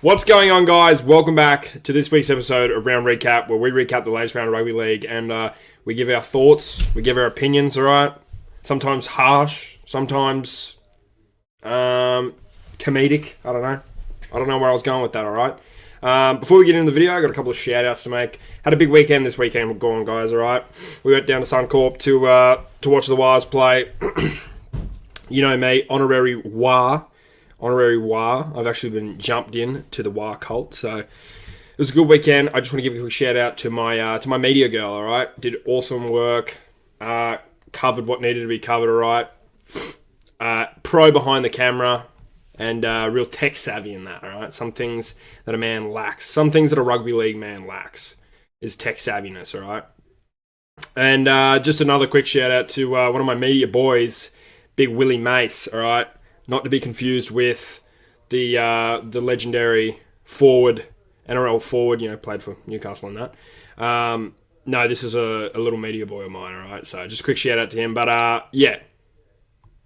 What's going on, guys? Welcome back to this week's episode of Round Recap, where we recap the latest round of Rugby League and we give our thoughts, we give our opinions, alright? Sometimes harsh, sometimes comedic. I don't know where I was going with that, alright? Before we get into the video, I got a couple of shout-outs to make. Had a big weekend this weekend gone, guys, alright? We went down to Suncorp to watch the Wars play. You know me, honorary War. I've actually been jumped in to the War cult, so it was a good weekend. I just want to give a quick shout out to my media girl. All right, did awesome work, covered what needed to be covered. All right, pro behind the camera, and real tech savvy in that. All right, some things that a man lacks, some things that a rugby league man lacks, is tech savviness. All right, and just another quick shout out to one of my media boys, Big Willie Mace. All right. Not to be confused with the legendary forward, NRL forward, played for Newcastle and that. No, this is a little media boy of mine, all right? So just a quick shout out to him. But, yeah,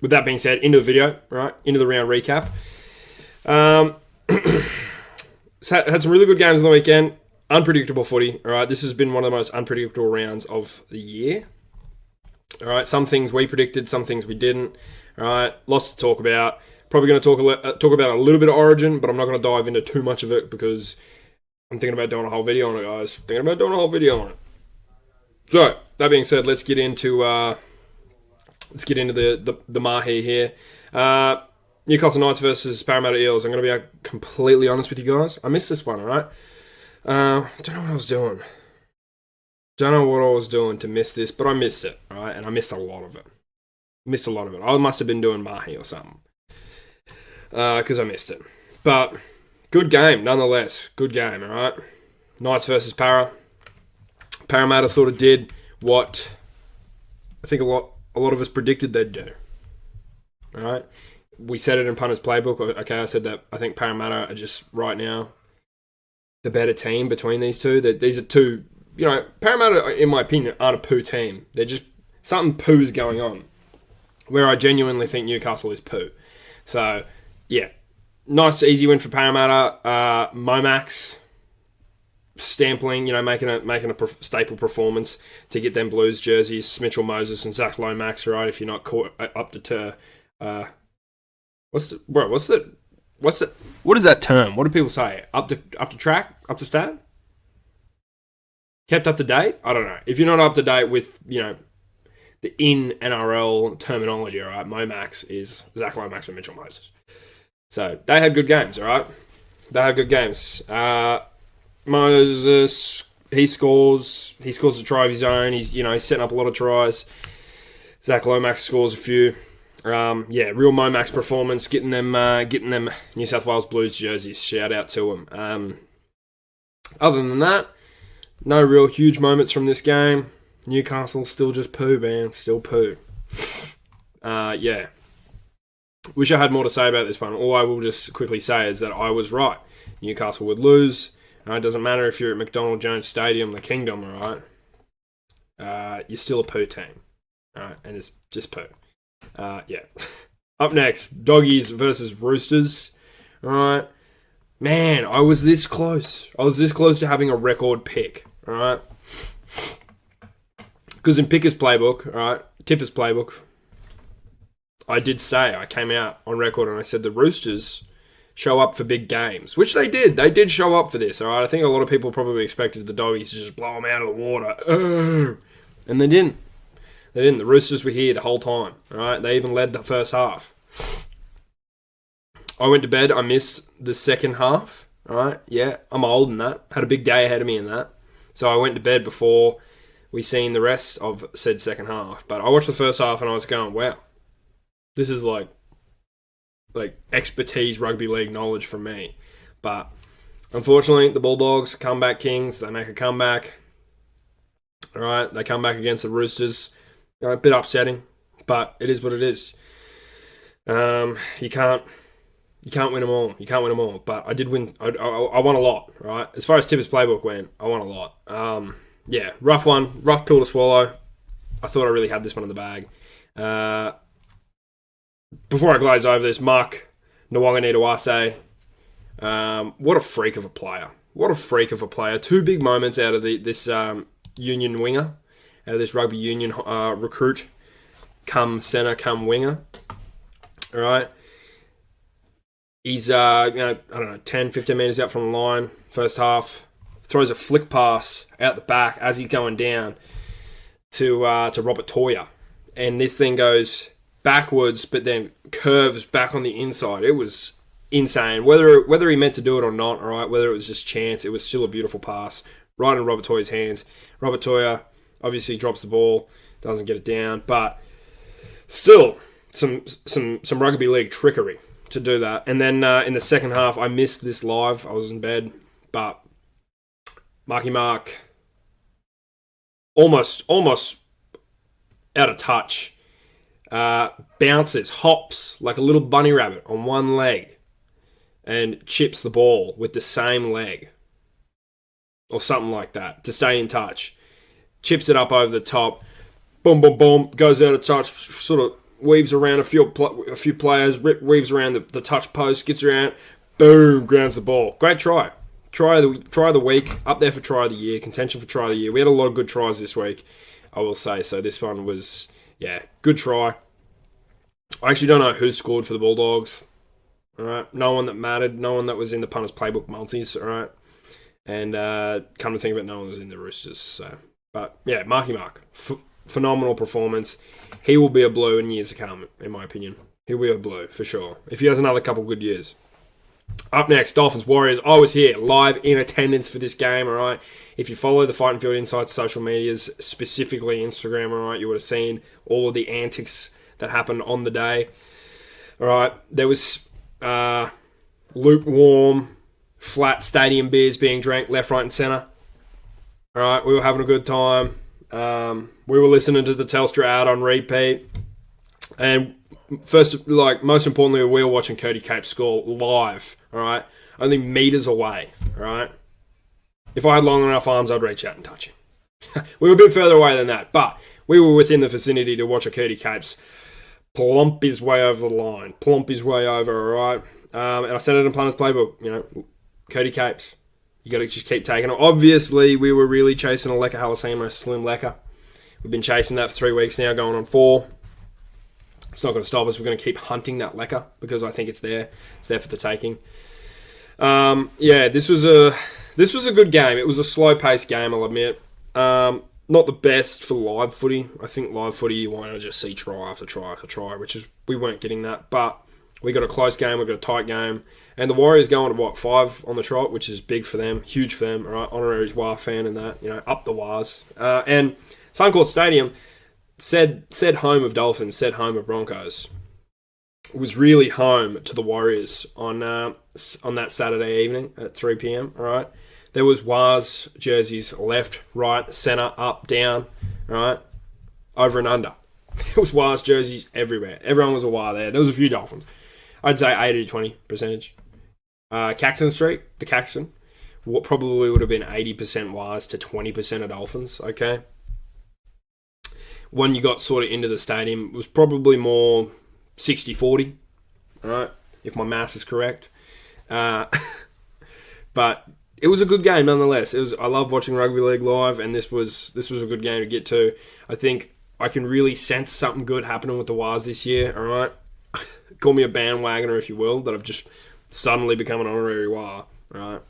with that being said, into the video, right? Into the round recap. Had some really good games on the weekend. Unpredictable footy, all right? This has been one of the most unpredictable rounds of the year. All right, some things we predicted, some things we didn't. All right, lots to talk about. Probably going to talk about a little bit of Origin, but I'm not going to dive into too much of it because I'm thinking about doing a whole video on it, guys. So that being said, let's get into the mahi here. Newcastle Knights versus Parramatta Eels. I'm going to be completely honest with you guys. I missed this one. All right, don't know what I was doing. Don't know what I was doing to miss this, but I missed it. All right, and I missed a lot of it. I must have been doing mahi or something because I missed it. But good game, nonetheless. Good game, all right? Knights versus Para. Parramatta sort of did what I think a lot of us predicted they'd do. All right? We said it in Punter's Playbook. Okay, I said that I think Parramatta are just right now the better team between these two. These are two, Parramatta, in my opinion, aren't a poo team. They're just, something poo's going on. Where I genuinely think Newcastle is poo. So, yeah. Nice, easy win for Parramatta. Momax, stampling, making a staple performance to get them Blues jerseys. Mitchell Moses and Zach Lomax, right? If you're not caught up to what is that term? What do people say? Up to track? Up to stat? Kept up to date? I don't know. If you're not up to date with, the NRL terminology, all right? Momax is Zach Lomax and Mitchell Moses. So they had good games, all right? They had good games. Moses, he scores a try of his own. He's setting up a lot of tries. Zach Lomax scores a few. Real Momax performance, getting them New South Wales Blues jerseys. Shout out to them. Other than that, no real huge moments from this game. Newcastle still just poo, man. Still poo. Yeah. Wish I had more to say about this one. All I will just quickly say is that I was right. Newcastle would lose. It doesn't matter if you're at McDonald Jones Stadium, the Kingdom, all right? You're still a poo team. All right? And it's just poo. Yeah. Up next, Doggies versus Roosters. All right? Man, I was this close. I was this close to having a record pick. All right? Because in Tipper's playbook, I did say, I came out on record and I said the Roosters show up for big games, which they did. They did show up for this, all right? I think a lot of people probably expected the Doggies to just blow them out of the water. And they didn't. The Roosters were here the whole time, all right? They even led the first half. I went to bed. I missed the second half, all right? Yeah, I'm old in that. Had a big day ahead of me in that. So I went to bed before we seen the rest of said second half. But I watched the first half and I was going, wow, this is like expertise rugby league knowledge from me. But unfortunately, the Bulldogs, comeback kings, they make a comeback. All right, they come back against the Roosters. A bit upsetting, but it is what it is. You can't win them all. But I did win. I won a lot, right? As far as Tipper's playbook went, I won a lot. Yeah, rough one. Rough pill to swallow. I thought I really had this one in the bag. Before I glaze over this, Mark Nwanganitawase What a freak of a player. What a freak of a player. Two big moments out of this union winger, out of this rugby union recruit, come centre, come winger. All right. He's, I don't know, 10, 15 metres out from the line, first half. Throws a flick pass out the back as he's going down to Robert Toya. And this thing goes backwards, but then curves back on the inside. It was insane. Whether he meant to do it or not, all right, whether it was just chance, it was still a beautiful pass right in Robert Toya's hands. Robert Toya obviously drops the ball, doesn't get it down, but still some rugby league trickery to do that. And then in the second half, I missed this live. I was in bed, but Marky Mark almost out of touch. Bounces, hops like a little bunny rabbit on one leg and chips the ball with the same leg or something like that to stay in touch. Chips it up over the top. Boom, boom, boom. Goes out of touch, sort of weaves around a few players, weaves around the touch post, gets around, boom, grounds the ball. Great try. Try of the week, up there for try of the year, contention for try of the year. We had a lot of good tries this week, I will say. So this one was, good try. I actually don't know who scored for the Bulldogs. All right, no one that mattered, no one that was in the punters playbook multis. All right, and come to think of it, no one was in the Roosters. So, but yeah, Marky Mark, phenomenal performance. He will be a blue in years to come, in my opinion. He'll be a blue for sure if he has another couple good years. Up next, Dolphins Warriors. I was here live in attendance for this game, all right? If you follow the Fighting Field Insights social medias, specifically Instagram, all right, you would have seen all of the antics that happened on the day. All right, there was lukewarm, flat stadium beers being drank left, right, and centre. All right, we were having a good time. We were listening to the Telstra ad on repeat. And most importantly, we were watching Cody Cape score live, all right? Only metres away, all right? If I had long enough arms, I'd reach out and touch him. We were a bit further away than that, but we were within the vicinity to watch a Cody Capes plump his way over the line, plump his way over, all right? And I said it in Planners Playbook, Cody Capes. You got to just keep taking it. Obviously, we were really chasing a Leka Halasima, slim Leka. We've been chasing that for 3 weeks now, going on 4. It's not going to stop us. We're going to keep hunting that Leka because I think it's there. It's there for the taking. This was a good game. It was a slow-paced game, I'll admit. Not the best for live footy. I think live footy, you want to just see try after try after try, which is we weren't getting that. But we got a close game. We got a tight game. And the Warriors going to, 5 on the trot, which is big for them, huge for them. All right, honorary Wah fan and that, up the Wahs. And Suncorp Stadium, said home of Dolphins, said home of Broncos, was really home to the Warriors on that Saturday evening at 3 p.m, all right? There was Wahs jerseys left, right, centre, up, down, all right? Over and under. There was Wahs jerseys everywhere. Everyone was a Wah there. There was a few Dolphins. I'd say 80 to 20 percentage. Caxton Street, the Caxton, what probably would have been 80% Wahs to 20% of Dolphins, okay? When you got sort of into the stadium, it was probably more 60-40, all right, if my maths is correct. But it was a good game nonetheless. I love watching rugby league live, and this was a good game to get to. I think I can really sense something good happening with the Wahs this year, all right? Call me a bandwagoner, if you will, that I've just suddenly become an honorary Wah, all right?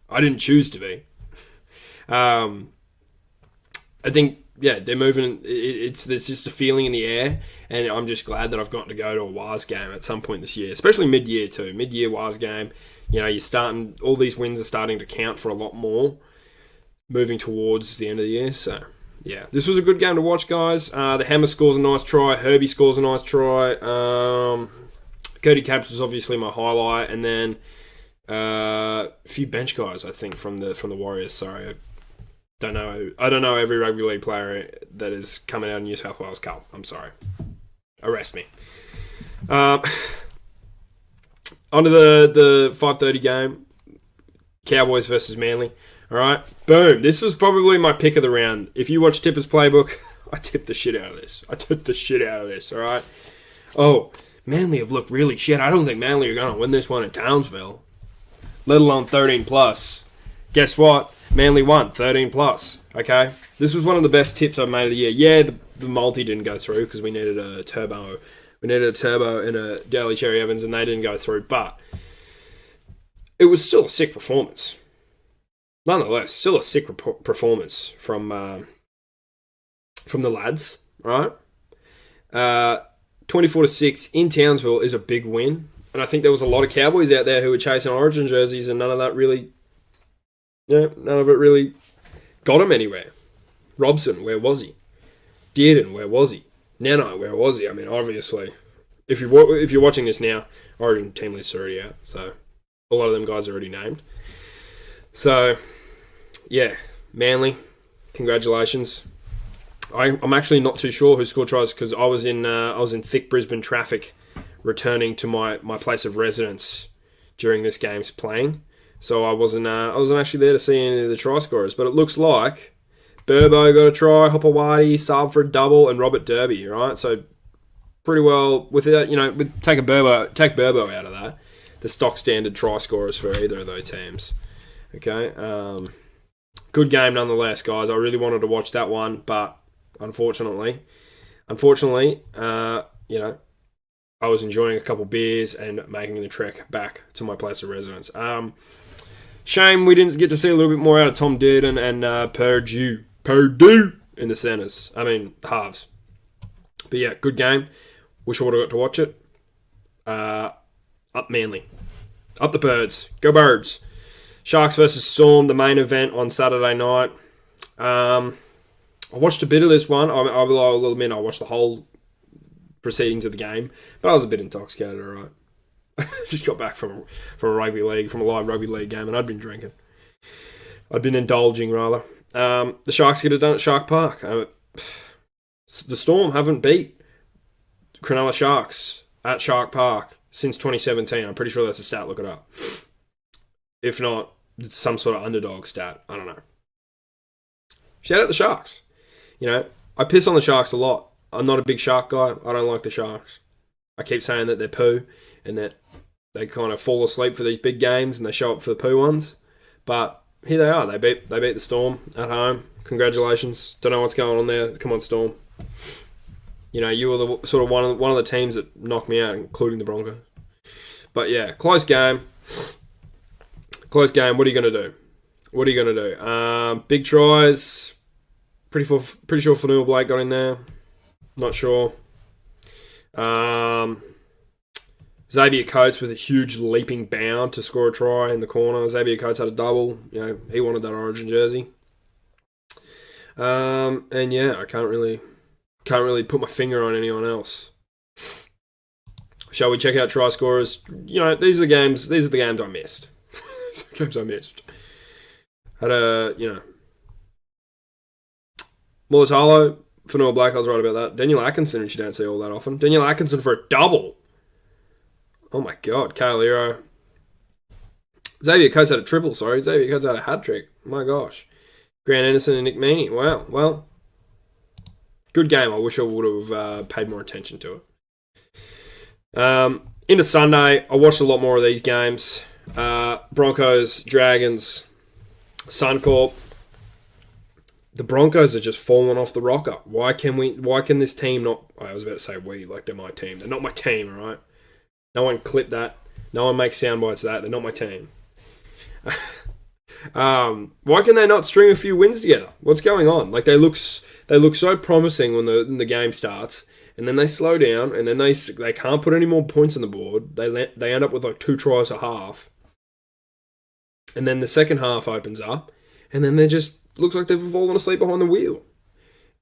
I didn't choose to be. I think... they're moving. There's just a feeling in the air, and I'm just glad that I've gotten to go to a Wahs game at some point this year, especially mid-year too. Mid-year Wahs game, you're starting. All these wins are starting to count for a lot more, moving towards the end of the year. So, yeah, this was a good game to watch, guys. The Hammer scores a nice try. Herbie scores a nice try. Cody Capes was obviously my highlight, and then a few bench guys, I think, from the Warriors. Sorry. I don't know every rugby league player that is coming out of New South Wales Cup. I'm sorry. Arrest me. On to the 5:30 game. Cowboys versus Manly. All right. Boom. This was probably my pick of the round. If you watch Tipper's Playbook, I tipped the shit out of this. All right. Oh, Manly have looked really shit. I don't think Manly are going to win this one in Townsville. let alone 13 plus. Guess what? Manly won 13 plus. Okay, this was one of the best tips I've made of the year. Yeah, the multi didn't go through because we needed a turbo. We needed a turbo and a Daly Cherry Evans, and they didn't go through. But it was still a sick performance. Nonetheless, still a sick performance from the lads. Right, 24-6 in Townsville is a big win, and I think there was a lot of Cowboys out there who were chasing Origin jerseys, and none of it really got him anywhere. Robson, where was he? Dearden, where was he? Nano, where was he? I mean, obviously, if you're watching this now, Origin team list are already out, so a lot of them guys are already named. So, yeah, Manly, congratulations. I'm actually not too sure who scored tries because I was in thick Brisbane traffic, returning to my place of residence during this game's playing. So I wasn't actually there to see any of the try scorers. But it looks like Burbo got a try, Hopewadi, sub for a double, and Robert Derby, right? So pretty well, without, take Burbo out of that, the stock standard try scorers for either of those teams. Okay. Good game nonetheless, guys. I really wanted to watch that one, but unfortunately, I was enjoying a couple beers and making the trek back to my place of residence. Shame we didn't get to see a little bit more out of Tom Dearden and Purdue in the centres. I mean, the halves. But yeah, good game. Wish I would have got to watch it. Up Manly. Up the Birds. Go Birds. Sharks versus Storm, the main event on Saturday night. I watched a bit of this one. I will admit I watched the whole proceedings of the game, but I was a bit intoxicated, all right. Just got back from a live rugby league game, and I'd been drinking. I'd been indulging, rather. The Sharks get it done at Shark Park. The Storm haven't beat Cronulla Sharks at Shark Park since 2017. I'm pretty sure that's a stat. Look it up. If not, it's some sort of underdog stat. I don't know. Shout out the Sharks. I piss on the Sharks a lot. I'm not a big Shark guy. I don't like the Sharks. I keep saying that they're poo and that they kind of fall asleep for these big games and they show up for the poo ones. But here they are. They beat the Storm at home. Congratulations. Don't know what's going on there. Come on, Storm. You were the sort of one of the teams that knocked me out, including the Broncos. But yeah, close game. Close game. What are you going to do? Big tries. Pretty sure Fanua Blake got in there. Not sure. Xavier Coates with a huge leaping bound to score a try in the corner. Xavier Coates had a double. He wanted that Origin jersey. And yeah, I can't really put my finger on anyone else. Shall we check out try scorers? These are the games I missed. Games I missed. Had Mulatalo, Fanua Blake, I was right about that. Daniel Atkinson, which you don't see all that often. Daniel Atkinson for a double. Oh my God, Calero. Xavier Coates had a triple, sorry. Xavier Coates had a hat-trick. My gosh. Grant Anderson and Nick Meaney. Wow, well, good game. I wish I would have paid more attention to it. Into Sunday, I watched a lot more of these games. Broncos, Dragons, Suncorp. The Broncos are just falling off the rocker. Why can this team not... I was about to say we, like they're my team. They're not my team, all right? No one clip that. No one makes sound bites of that. They're not my team. Why can they not string a few wins together? What's going on? Like they look so promising when the game starts, and then they slow down, and then they can't put any more points on the board. They end up with like 2 tries a half, and then the second half opens up, and then they just looks like they've fallen asleep behind the wheel.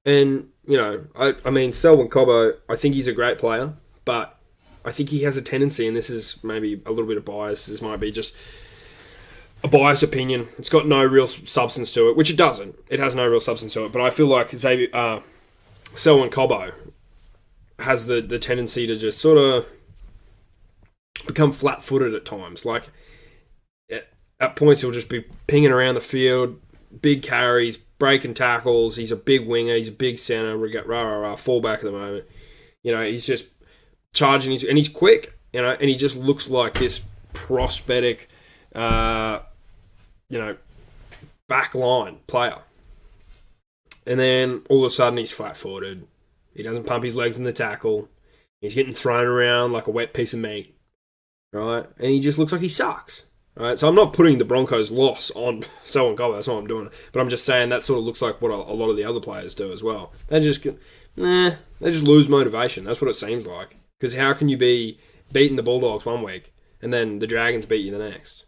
And I mean, Selwyn Cobbo, I think he's a great player, but I think he has a tendency, and this is maybe a little bit of bias. This might be just a biased opinion. It's got no real substance to it, which it doesn't. It has no real substance to it. But I feel like Selwyn Cobbo has the tendency to just sort of become flat-footed at times. Like, at points, he'll just be pinging around the field, big carries, breaking tackles. He's a big winger. He's a big centre. We got fullback at the moment. He's just charging, and he's quick. And he just looks like this prosthetic back line player. And then all of a sudden he's flat-footed. He doesn't pump his legs in the tackle. He's getting thrown around like a wet piece of meat, right? And he just looks like he sucks, right? So I'm not putting the Broncos' loss on Selwyn Cobber. That's not what I'm doing. But I'm just saying that sort of looks like what a lot of the other players do as well. They just lose motivation. That's what it seems like. Because how can you be beating the Bulldogs one week and then the Dragons beat you the next?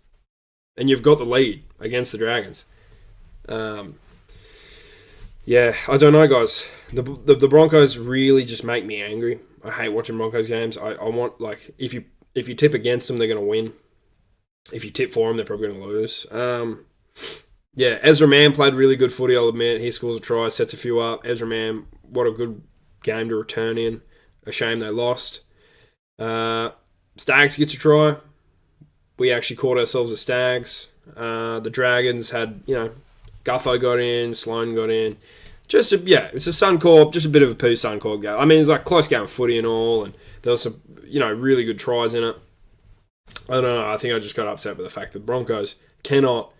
And you've got the lead against the Dragons. Yeah, I don't know, guys. The Broncos really just make me angry. I hate watching Broncos games. I want, like, if you tip against them, they're going to win. If you tip for them, they're probably going to lose. Yeah, Ezra Mann played really good footy, I'll admit. He scores a try, sets a few up. Ezra Mann, what a good game to return in. A shame they lost. Stags gets a try. We actually caught ourselves as Stags. The Dragons had, Guffo got in, Sloan got in. It's a Suncorp, just a bit of a poo Suncorp game. I mean, it's like close game of footy and all, and there was some, really good tries in it. I don't know. I think I just got upset with the fact that the Broncos cannot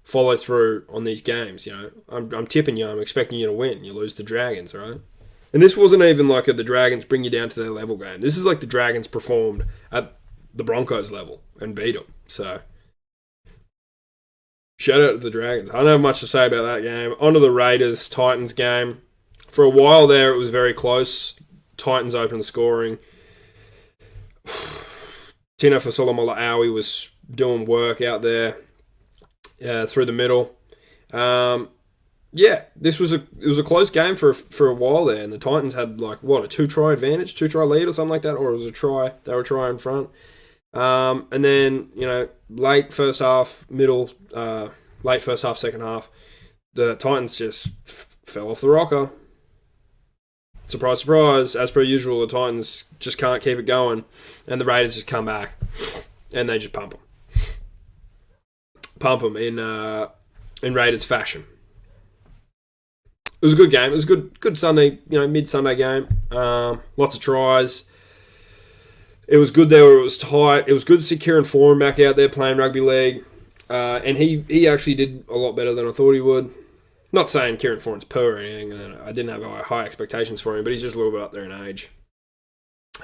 follow through on these games. I'm tipping you. I'm expecting you to win. You lose the Dragons, right? And this wasn't even like the Dragons bring you down to their level game. This is like the Dragons performed at the Broncos level and beat them. So, shout out to the Dragons. I don't have much to say about that game. On to the Raiders-Titans game. For a while there, it was very close. Titans opened the scoring. Tino Fasolomala'awi was doing work out there through the middle. This was a close game for a while there, and the Titans had a 2-try advantage, 2-try lead or something like that, or it was a try. They were a try in front. And then, late first half, late first half, second half, the Titans just fell off the rocker. Surprise, surprise. As per usual, the Titans just can't keep it going, and the Raiders just come back, and they just pump them. Pump them in Raiders fashion. It was a good game. It was a good Sunday, mid-Sunday game. Lots of tries. It was good there where it was tight. It was good to see Kieran Foran back out there playing rugby league. And he actually did a lot better than I thought he would. Not saying Kieran Foran's poor or anything, and I didn't have high expectations for him, but he's just a little bit up there in age.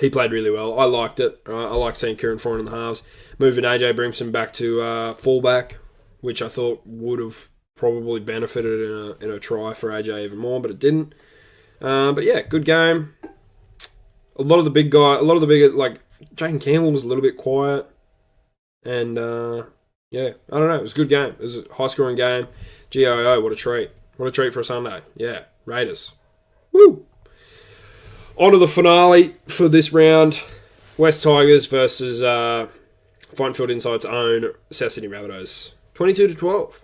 He played really well. I liked it. Right? I liked seeing Kieran Foran in the halves. Moving AJ Brimson back to fullback, which I thought would have probably benefited in a try for AJ even more, but it didn't. But yeah, good game. A lot of the bigger, Jaden Campbell was a little bit quiet. And, I don't know. It was a good game. It was a high-scoring game. GIO, what a treat. What a treat for a Sunday. Yeah, Raiders. Woo! On to the finale for this round. West Tigers versus Fighting Insight's own South Sydney Rabbitohs. 22-12.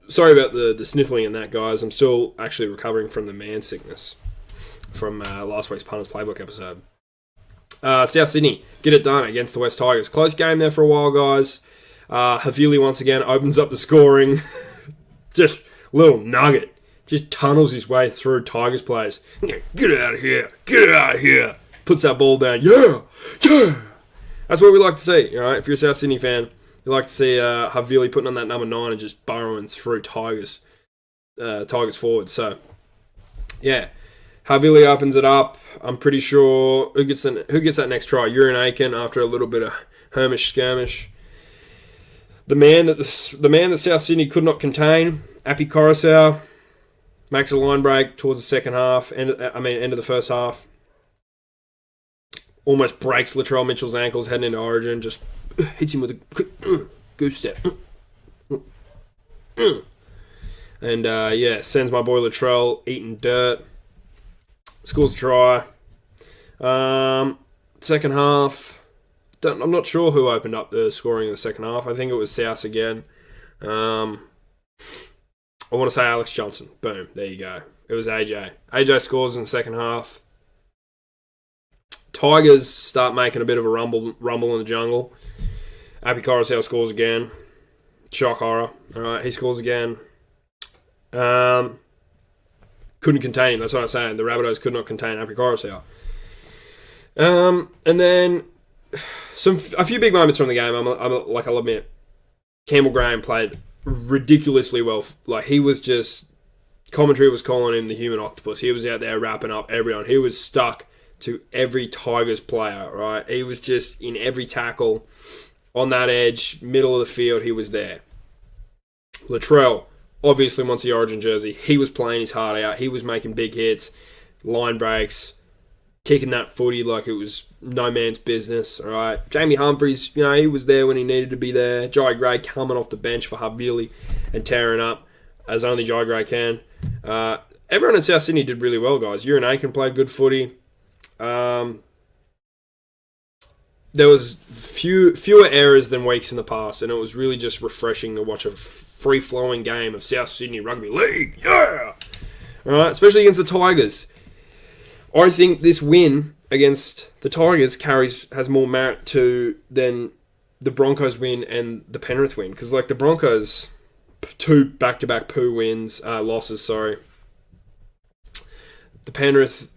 Sorry about the sniffling and that, guys. I'm still actually recovering from the man sickness from last week's Punters Playbook episode. South Sydney get it done against the West Tigers. Close game there for a while, guys. Havili once again opens up the scoring. Just little nugget. Just tunnels his way through Tigers players. Get out of here. Get out of here. Puts that ball down. Yeah. Yeah. That's what we like to see. All right? If you're a South Sydney fan, you like to see Havili putting on that number 9 and just burrowing through Tigers forward. So, yeah. Havili opens it up. I'm pretty sure who gets that next try? Urin Aiken after a little bit of skirmish. The man that South Sydney could not contain, Api Coruscant, makes a line break towards the second half. End of the first half. Almost breaks Latrell Mitchell's ankles heading into Origin. Just hits him with a quick goose step. And sends my boy Latrell eating dirt. Scores a try. Second half. I'm not sure who opened up the scoring in the second half. I think it was South again. I want to say Alex Johnson. Boom. There you go. It was AJ. AJ scores in the second half. Tigers start making a bit of a rumble in the jungle. Api Coruscant scores again. Shock horror. All right, he scores again. Couldn't contain him. That's what I'm saying. The Rabbitohs could not contain Api Coruscant. And then a few big moments from the game. I'll admit, Campbell Graham played ridiculously well. Like, he was just, commentary was calling him the human octopus. He was out there wrapping up everyone. He was stuck to every Tigers player, right? He was just in every tackle, on that edge, middle of the field, he was there. Latrell obviously wants the Origin jersey. He was playing his heart out. He was making big hits, line breaks, kicking that footy like it was no man's business, all right? Jamie Humphries, he was there when he needed to be there. Jai Gray coming off the bench for Havili and tearing up, as only Jai Gray can. Everyone in South Sydney did really well, guys. Euron Aiken played good footy. There was fewer errors than weeks in the past, and it was really just refreshing to watch a free-flowing game of South Sydney Rugby League. Yeah! All right, especially against the Tigers. I think this win against the Tigers has more merit than the Broncos win and the Penrith win. Because, the Broncos, 2 back-to-back losses. The Penrith,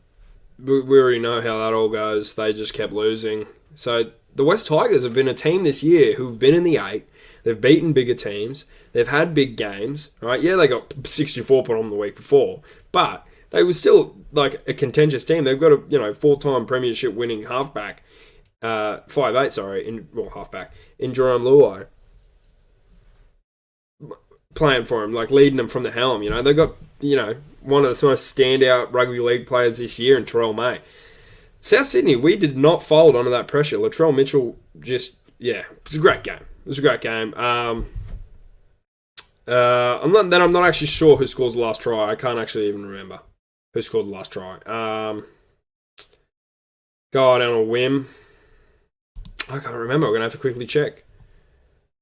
we already know how that all goes. They just kept losing. So the West Tigers have been a team this year who've been in the 8. They've beaten bigger teams. They've had big games, right? Yeah, they got 64 put on the week before, but they were still a contentious team. They've got a 4-time premiership winning halfback, 5'8", halfback in Jerome Luai, playing for him, leading them from the helm. They've got one of the most standout rugby league players this year in Terrell May. South Sydney, we did not fold under that pressure. Latrell Mitchell it was a great game. I'm not actually sure who scores the last try. I can't actually even remember who scored the last try. Go out on a whim. I can't remember. We're going to have to quickly check.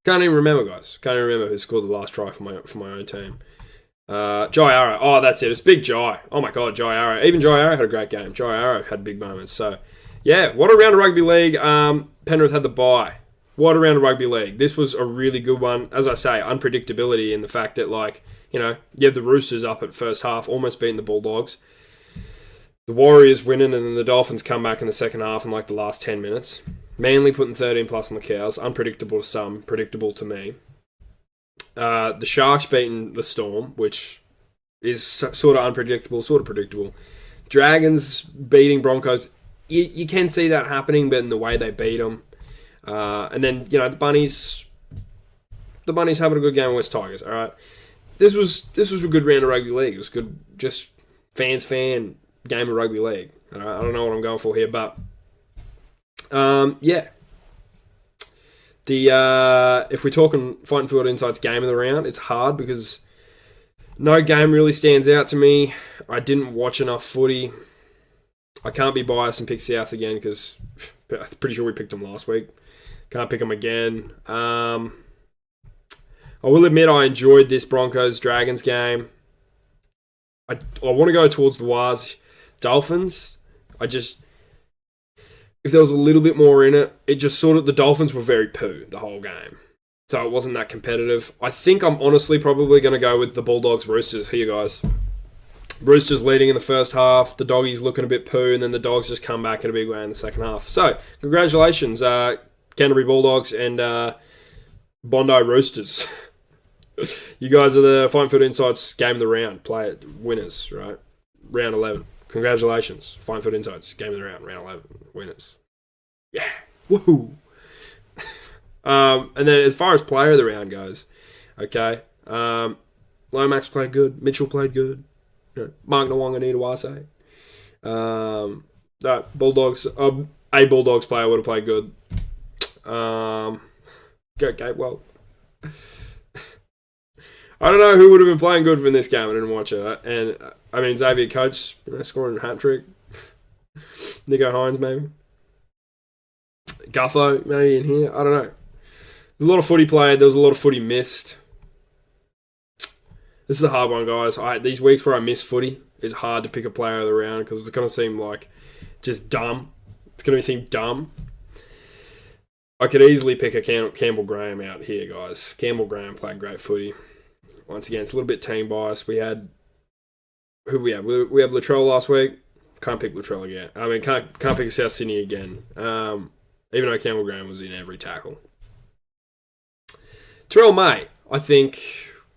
Can't even remember, guys. Can't even remember who scored the last try for my own team. Jai Arrow. Oh, that's it. It's Big Jai. Oh, my God, Jai Arrow. Even Jai Arrow had a great game. Jai Arrow had big moments. So, yeah, what a round of rugby league. Penrith had the bye. What a round of rugby league. This was a really good one. As I say, unpredictability in the fact that, you have the Roosters up at first half, almost beating the Bulldogs. The Warriors winning, and then the Dolphins come back in the second half in, the last 10 minutes. Manly putting 13 plus on the Cows. Unpredictable to some, predictable to me. The Sharks beating the Storm, which is sort of unpredictable, sort of predictable. Dragons beating Broncos. You can see that happening, but in the way they beat them. And then, the Bunnies having a good game with West Tigers, all right? This was a good round of rugby league. It was good, just fan game of rugby league. All right? I don't know what I'm going for here, but yeah. If we're talking Fighting Field Insights game of the round, it's hard because no game really stands out to me. I didn't watch enough footy. I can't be biased and pick South again because I'm pretty sure we picked them last week. Can't pick them again. I will admit I enjoyed this Broncos-Dragons game. I want to go towards the Wars Dolphins. If there was a little bit more in it, it just the Dolphins were very poo the whole game. So it wasn't that competitive. I think I'm honestly probably going to go with the Bulldogs Roosters here, guys. Roosters leading in the first half, the Doggies looking a bit poo, and then the Dogs just come back in a big way in the second half. So, congratulations, Canterbury Bulldogs and Bondi Roosters. You guys are the Fighting Field Insights Game of the Round winners, right? Round 11. Congratulations, Fighting Field Insights Game of the Round, Round 11 winners. Yeah, woohoo! And then as far as player of the round goes, okay, Lomax played good, Mitchell played good, Mark Nawanga Niitawase. Bulldogs, a Bulldogs player would have played good. Go Gatewell. I don't know who would have been playing good in this game. I didn't watch it. And I mean, Xavier Coates scoring a hat trick. Nico Hines maybe. Gutho maybe in here. I don't know. There's a lot of footy played. There was a lot of footy missed. This is a hard one, guys. These weeks where I miss footy, it's hard to pick a player of the round because it's going to seem like just dumb. It's going to seem dumb. I could easily pick a Campbell Graham out here, guys. Campbell Graham played great footy. Once again, it's a little bit team bias. We had... Who we have? We have Latrell last week. Can't pick Latrell again. I mean, can't pick South Sydney again. even though Campbell Graham was in every tackle. Terrell May, I think,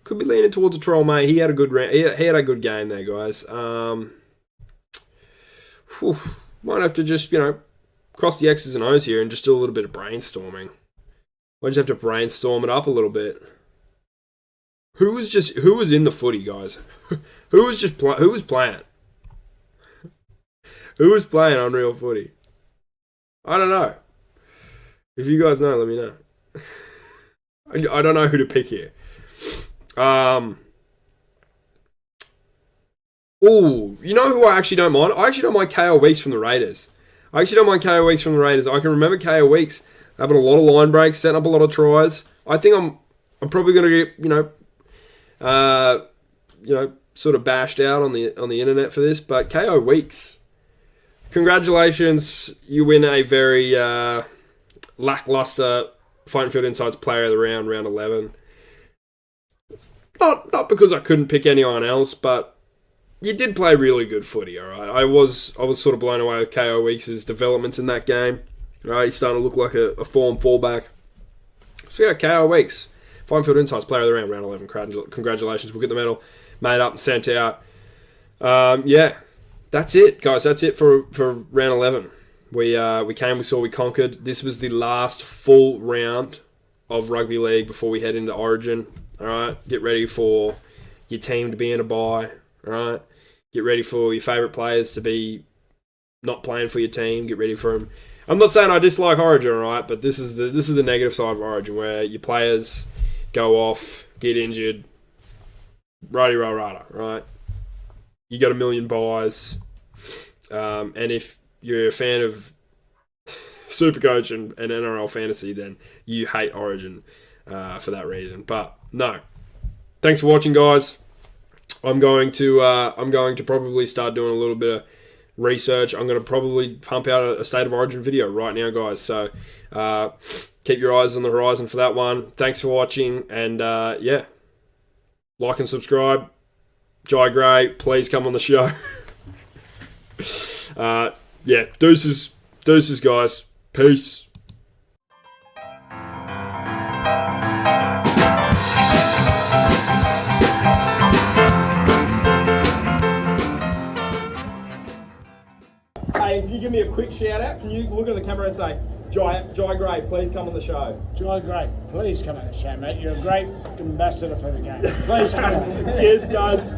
could be leaning towards a Terrell May. He had a good he had a good game there, guys. Might have to just, cross the X's and O's here and just do a little bit of brainstorming. Might just have to brainstorm it up a little bit. Who was in the footy, guys? who was playing? Who was playing Unreal Footy? I don't know. If you guys know, let me know. I don't know who to pick here. You know who I actually don't mind? I actually don't mind KO Weeks from the Raiders. I can remember KO Weeks having a lot of line breaks, setting up a lot of tries. I think I'm probably going to get, sort of bashed out on the internet for this, but KO Weeks, congratulations, you win a very lackluster Fighting Field Insights Player of the Round 11. Not because I couldn't pick anyone else, but you did play really good footy, all right? I was sort of blown away with KO Weeks' developments in that game. All right, he's starting to look like a form fullback. So yeah, KO Weeks, Fighting Field Insights Player of the Round 11. Congratulations, we'll get the medal made up and sent out. That's it, guys. That's it for round 11. We came, we saw, we conquered. This was the last full round of rugby league before we head into Origin. All right, get ready for your team to be in a bye. All right, get ready for your favourite players to be not playing for your team. Get ready for them. I'm not saying I dislike Origin, all right, but this is the negative side of Origin, where your players go off, get injured, rah-rah, right? You got a million buys, and if you're a fan of Supercoach and NRL Fantasy, then you hate Origin for that reason. But no, thanks for watching, guys. I'm going to probably start doing a little bit of research. I'm going to probably pump out a State of Origin video right now, guys. So keep your eyes on the horizon for that one. Thanks for watching, and like and subscribe. Jai Gray, please come on the show. Deuces, guys. Peace. Hey, can you give me a quick shout out? Can you look at the camera and say, Jai Gray, please come on the show? Jai Gray, please come on the show, mate. You're a great ambassador for the game. Please come on. Cheers, guys.